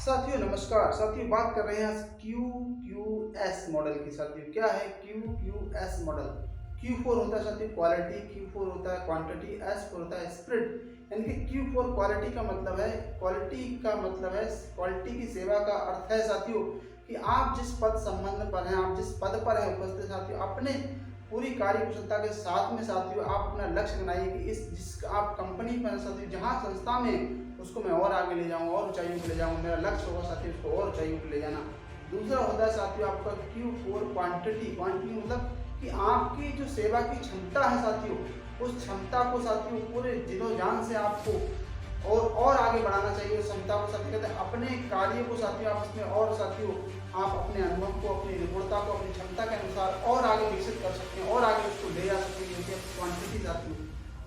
साथियों नमस्कार। साथियों बात कर रहे हैं क्यू क्यू एस मॉडल की। साथियों क्या है Q Q S model? Q4 होता है साथियों क्वालिटी, Q4 होता है क्वांटिटी, S4 होता है स्प्रिट। यानी कि Q4 क्वालिटी का मतलब है, क्वालिटी का मतलब है क्वालिटी की सेवा का अर्थ है साथियों कि आप जिस पद संबंध पर हैं, आप जिस पद पर हैं उपस्थित साथियों, अपने पूरी कार्य कुशलता के साथ में साथियों आप अपना लक्ष्य बनाइए कि इस जिस आप कंपनी पर साथियों जहाँ संस्था में उसको मैं और आगे ले जाऊँ और ऊंचाइयों को ले जाऊँ। मेरा लक्ष्य होगा साथियों उसको और ऊंचाइयों को ले जाना। दूसरा होता है साथियों आपका Q4 क्वांटिटी। क्वांटिटी मतलब कि आपकी जो सेवा की क्षमता है साथियों, उस क्षमता को साथियों पूरे दिलो जान से आपको और आगे बढ़ाना चाहिए। उस क्षमता को साथियों कहते हैं अपने कार्य को साथियों आप उसमें और साथियों आप अपने अनुभव को, अपनी निपुणता को, अपनी क्षमता के अनुसार और आगे विकसित कर सकते हैं और आगे उसको ले जा सकते हैं। क्वांटिटी साथियों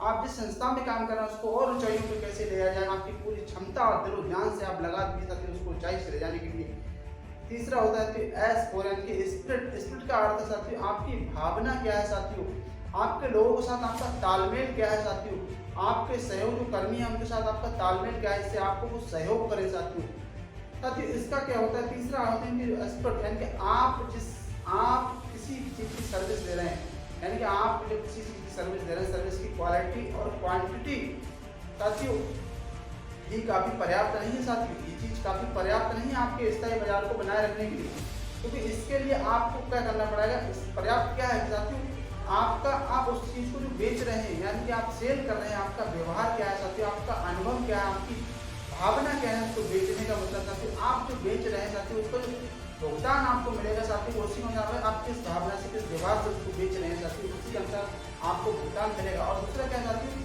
आप जिस संस्था में काम कर रहे हैं उसको और ऊंचाइयों पे कैसे ले जाए, आपकी पूरी क्षमता और दिलो जान से आप लगा दीजिए साथियों उसको ऊंचाई से ले जाने के लिए। तीसरा होता है S4 यानी कि स्पिरिट। स्पिरिट का अर्थ है साथियों आपकी भावना क्या है साथियों, आपके लोगों के साथ आपका तालमेल क्या है साथियों, आपके सहयोग जो कर्मी है उनके साथ आपका तालमेल क्या है, इससे आपको कुछ सहयोग करें साथियों। साथियों इसका क्या होता है, तीसरा होता है कि एक्सपर्ट यानी कि आप किसी चीज़ की सर्विस दे रहे हैं, यानी कि आप जब किसी चीज़ की सर्विस दे रहे हैं, सर्विस की क्वालिटी और क्वांटिटी साथियों ये काफ़ी पर्याप्त नहीं है साथियों। ये चीज़ काफ़ी पर्याप्त नहीं है आपके स्थायी बाजार को बनाए रखने के लिए, क्योंकि इसके लिए आपको क्या करना पड़ेगा। पर्याप्त क्या है साथियों, आपका आप उस चीज़ को जो बेच रहे हैं यानी कि आप सेल कर रहे हैं, आपका व्यवहार क्या है साथियों, आपका अनुभव क्या है, आपकी भावना क्या है उसको बेचने का मतलब साथियों। आप जो बेच रहे हैं साथियों उसको जो भुगतान आपको मिलेगा साथियों उसी में आप किस भावना से, किस व्यवहार से उसको बेच रहे हैं साथियों, उसी के अनुसार आपको भुगतान मिलेगा। और दूसरा क्या साथियों,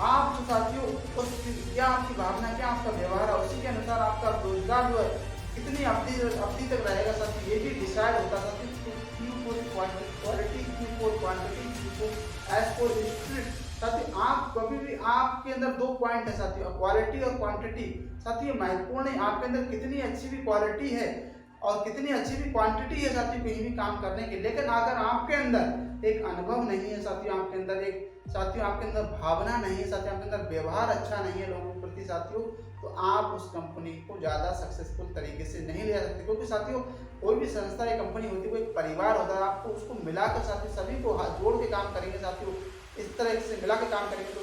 आप जो साथियों उस क्या आपकी भावना क्या आपका व्यवहार है, उसी के अनुसार आपका रोजगार जो है कितनी अवधि तक रहेगा साथियों, ये भी डिसाइड होता है साथियों। Q4 quality, Q4 quantity, Q4 S4 spirit. साथियों आप कभी भी आपके अंदर दो पॉइंट है साथियों, क्वालिटी और क्वांटिटी। साथियों महत्वपूर्ण है आपके अंदर कितनी अच्छी भी क्वालिटी है और कितनी अच्छी भी क्वांटिटी है साथियों कहीं भी काम करने की, लेकिन अगर आपके अंदर एक अनुभव नहीं है साथियों, आपके अंदर एक साथियों आपके अंदर भावना नहीं है साथियों, आपके अंदर व्यवहार अच्छा नहीं है लोगों के प्रति साथियों, तो आप उस कंपनी को ज़्यादा सक्सेसफुल तरीके से नहीं ले सकते। क्योंकि साथियों कोई भी संस्था या कंपनी होती है, कोई एक परिवार होता है, आपको उसको मिलाकर साथियों सभी को हाथ जोड़ के काम करेंगे साथियों, इस तरह से मिला के काम करेंगे तो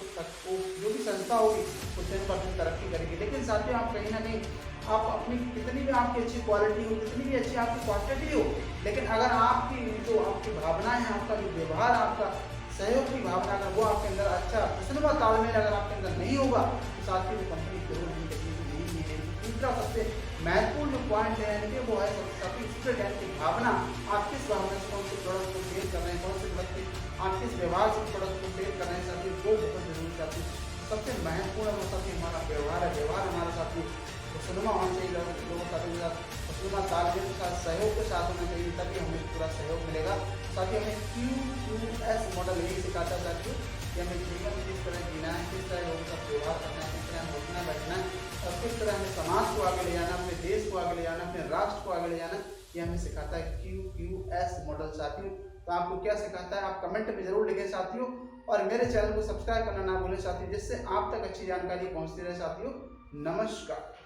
जो भी संस्था होगी वो दिन पर दिन तरक्की करेगी। लेकिन साथियों आप कहीं ना कहीं आप अपनी कितनी भी आपकी अच्छी क्वालिटी हो, कितनी भी अच्छी आपकी क्वांटिटी हो, लेकिन अगर आपकी जो आपकी भावनाएं हैं, आपका जो व्यवहार, आपका सहयोग की भावना अगर वो आपके अंदर अच्छा प्रसन्न तालमेल अगर आपके अंदर नहीं होगा तो साथियों वो कंपनी ग्रोथ नहीं करेगी। दूसरा सबसे महत्वपूर्ण जो पॉइंट है यानी कि वो है साथियों स्पिरिट यानी कि भावना। आप किस भावना से कौन से प्रोडक्ट को सेल कर रहे हैं, कौन से प्रोडक्ट आप किस व्यवहार से प्रोडक्ट को सेल कर रहे हैं साथियों, वो बहुत जरूरी साथियों। सबसे महत्वपूर्ण वो साथियों हमारा व्यवहार है। व्यवहार हमारा साथियों खुशनुमा होना चाहिए, लोगों साथियों के साथ खुशनुमा तालमेल के साथ सहयोग के साथ होना चाहिए, तभी हमें पूरा सहयोग मिलेगा। साथियों हमें QQS मॉडल यही सिखाता है साथियों कि हमें जीवन में किस तरह जीना है, किस तरह लोगों का व्यवहार करना है, किस तरह हमें उठना बैठना है और किस तरह हमें समाज को आगे ले जाना, अपने देश को आगे ले जाना, अपने राष्ट्र को आगे ले जाना। ये हमें सिखाता है QQS मॉडल साथियों। तो आपको क्या सिखाता है आप कमेंट में जरूर लिखें साथियों, और मेरे चैनल को सब्सक्राइब करना ना भूलें साथियों, जिससे आप तक अच्छी जानकारी पहुंचती रहे साथियों। नमस्कार।